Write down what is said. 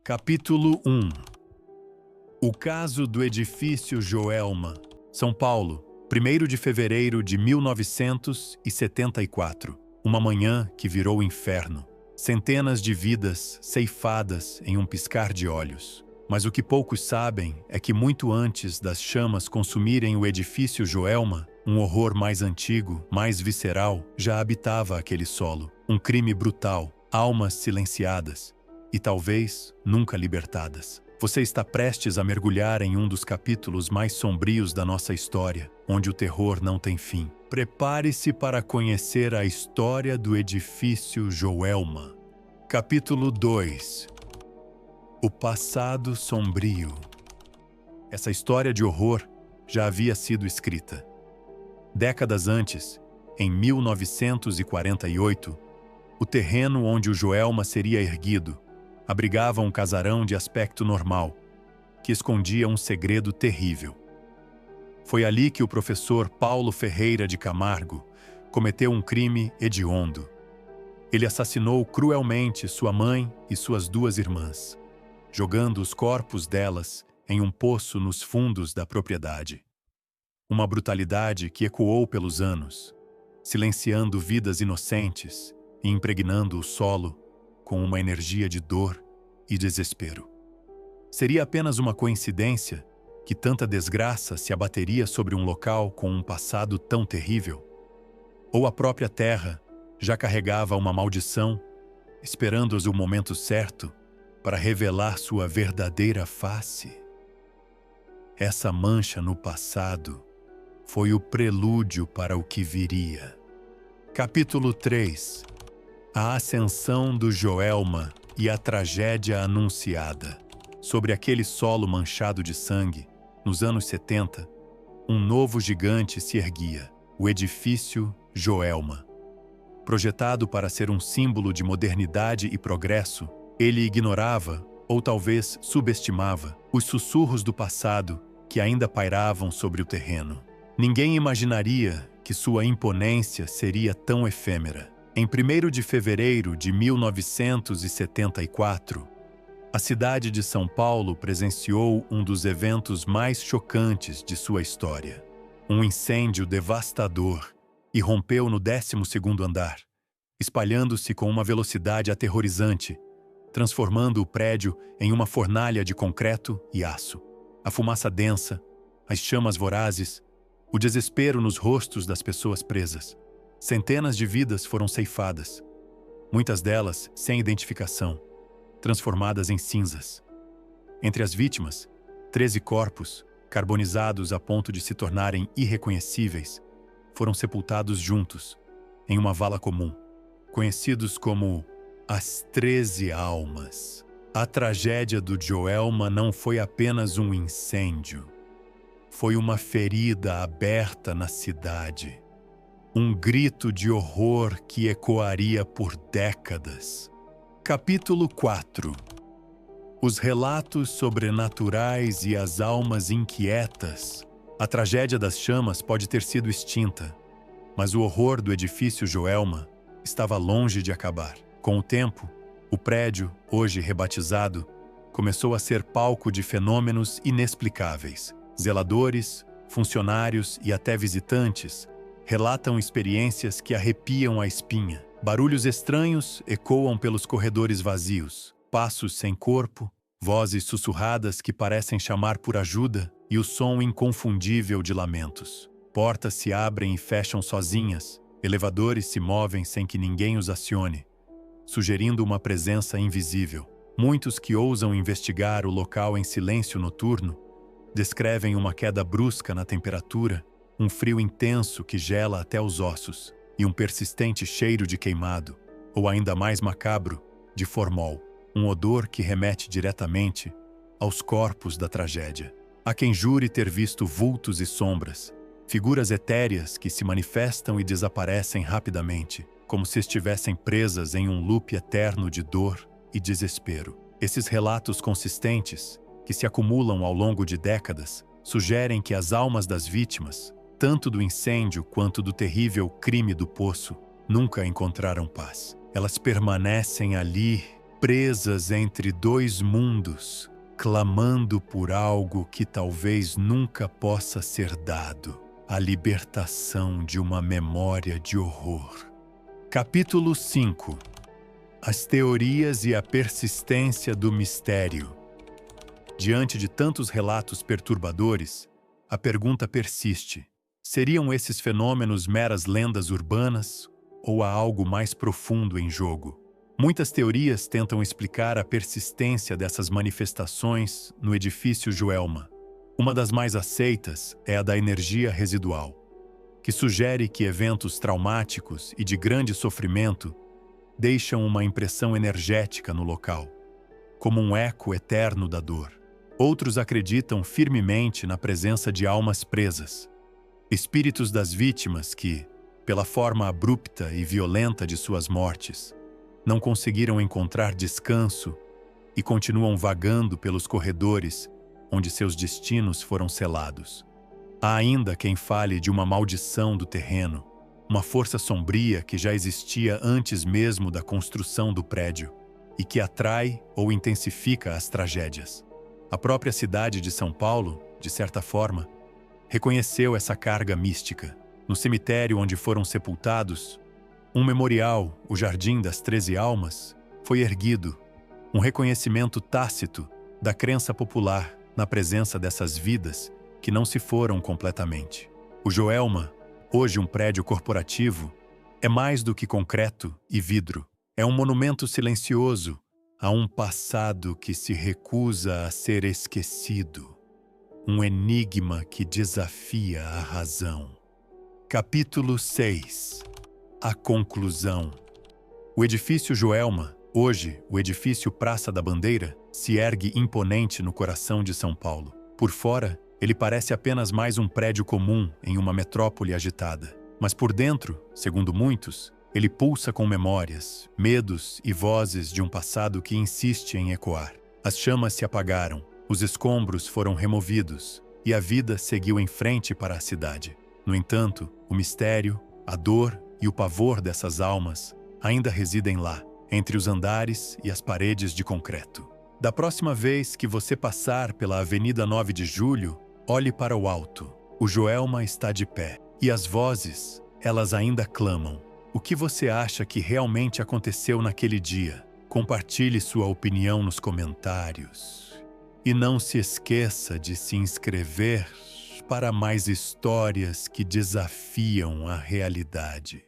Capítulo 1. O caso do edifício Joelma, São Paulo, 1º de fevereiro de 1974. Uma manhã que virou inferno. Centenas de vidas ceifadas em um piscar de olhos. Mas o que poucos sabem é que muito antes das chamas consumirem o edifício Joelma, um horror mais antigo, mais visceral, já habitava aquele solo. Um crime brutal, almas silenciadas e talvez nunca libertadas. Você está prestes a mergulhar em um dos capítulos mais sombrios da nossa história, onde o terror não tem fim. Prepare-se para conhecer a história do edifício Joelma. Capítulo 2. O passado sombrio. Essa história de horror já havia sido escrita. Décadas antes, em 1948, o terreno onde o Joelma seria erguido abrigava um casarão de aspecto normal, que escondia um segredo terrível. Foi ali que o professor Paulo Ferreira de Camargo cometeu um crime hediondo. Ele assassinou cruelmente sua mãe e suas 2 irmãs, jogando os corpos delas em um poço nos fundos da propriedade. Uma brutalidade que ecoou pelos anos, silenciando vidas inocentes e impregnando o solo com uma energia de dor e desespero. Seria apenas uma coincidência que tanta desgraça se abateria sobre um local com um passado tão terrível? Ou a própria terra já carregava uma maldição, esperando-os o momento certo para revelar sua verdadeira face? Essa mancha no passado foi o prelúdio para o que viria. Capítulo 3. A ascensão do Joelma e a tragédia anunciada. Sobre aquele solo manchado de sangue, nos anos 70, um novo gigante se erguia, o edifício Joelma. Projetado para ser um símbolo de modernidade e progresso, ele ignorava, ou talvez subestimava, os sussurros do passado que ainda pairavam sobre o terreno. Ninguém imaginaria que sua imponência seria tão efêmera. Em 1º de fevereiro de 1974, a cidade de São Paulo presenciou um dos eventos mais chocantes de sua história. Um incêndio devastador irrompeu no 12º andar, espalhando-se com uma velocidade aterrorizante, transformando o prédio em uma fornalha de concreto e aço. A fumaça densa, as chamas vorazes, o desespero nos rostos das pessoas presas. Centenas de vidas foram ceifadas, muitas delas sem identificação, transformadas em cinzas. Entre as vítimas, 13 corpos, carbonizados a ponto de se tornarem irreconhecíveis, foram sepultados juntos, em uma vala comum, conhecidos como as 13 Almas. A tragédia do Joelma não foi apenas um incêndio, foi uma ferida aberta na cidade. Um grito de horror que ecoaria por décadas. Capítulo 4. Os relatos sobrenaturais e as almas inquietas. A tragédia das chamas pode ter sido extinta, mas o horror do edifício Joelma estava longe de acabar. Com o tempo, o prédio, hoje rebatizado, começou a ser palco de fenômenos inexplicáveis. Zeladores, funcionários e até visitantes relatam experiências que arrepiam a espinha. Barulhos estranhos ecoam pelos corredores vazios, passos sem corpo, vozes sussurradas que parecem chamar por ajuda e o som inconfundível de lamentos. Portas se abrem e fecham sozinhas, elevadores se movem sem que ninguém os acione, sugerindo uma presença invisível. Muitos que ousam investigar o local em silêncio noturno descrevem uma queda brusca na temperatura, um frio intenso que gela até os ossos e um persistente cheiro de queimado, ou ainda mais macabro, de formol, um odor que remete diretamente aos corpos da tragédia. Há quem jure ter visto vultos e sombras, figuras etéreas que se manifestam e desaparecem rapidamente, como se estivessem presas em um loop eterno de dor e desespero. Esses relatos consistentes, que se acumulam ao longo de décadas, sugerem que as almas das vítimas, tanto do incêndio quanto do terrível crime do poço, nunca encontraram paz. Elas permanecem ali, presas entre dois mundos, clamando por algo que talvez nunca possa ser dado, a libertação de uma memória de horror. Capítulo 5. As teorias e a persistência do mistério. Diante de tantos relatos perturbadores, a pergunta persiste: seriam esses fenômenos meras lendas urbanas ou há algo mais profundo em jogo? Muitas teorias tentam explicar a persistência dessas manifestações no edifício Joelma. Uma das mais aceitas é a da energia residual, que sugere que eventos traumáticos e de grande sofrimento deixam uma impressão energética no local, como um eco eterno da dor. Outros acreditam firmemente na presença de almas presas, espíritos das vítimas que, pela forma abrupta e violenta de suas mortes, não conseguiram encontrar descanso e continuam vagando pelos corredores onde seus destinos foram selados. Há ainda quem fale de uma maldição do terreno, uma força sombria que já existia antes mesmo da construção do prédio e que atrai ou intensifica as tragédias. A própria cidade de São Paulo, de certa forma, reconheceu essa carga mística. No cemitério onde foram sepultados, um memorial, o Jardim das 13 Almas, foi erguido, um reconhecimento tácito da crença popular na presença dessas vidas que não se foram completamente. O Joelma, hoje um prédio corporativo, é mais do que concreto e vidro. É um monumento silencioso a um passado que se recusa a ser esquecido. Um enigma que desafia a razão. Capítulo 6. A conclusão. O edifício Joelma, hoje o edifício Praça da Bandeira, se ergue imponente no coração de São Paulo. Por fora, ele parece apenas mais um prédio comum em uma metrópole agitada. Mas por dentro, segundo muitos, ele pulsa com memórias, medos e vozes de um passado que insiste em ecoar. As chamas se apagaram, os escombros foram removidos e a vida seguiu em frente para a cidade. No entanto, o mistério, a dor e o pavor dessas almas ainda residem lá, entre os andares e as paredes de concreto. Da próxima vez que você passar pela Avenida 9 de Julho, olhe para o alto. O Joelma está de pé e as vozes, elas ainda clamam. O que você acha que realmente aconteceu naquele dia? Compartilhe sua opinião nos comentários. E não se esqueça de se inscrever para mais histórias que desafiam a realidade.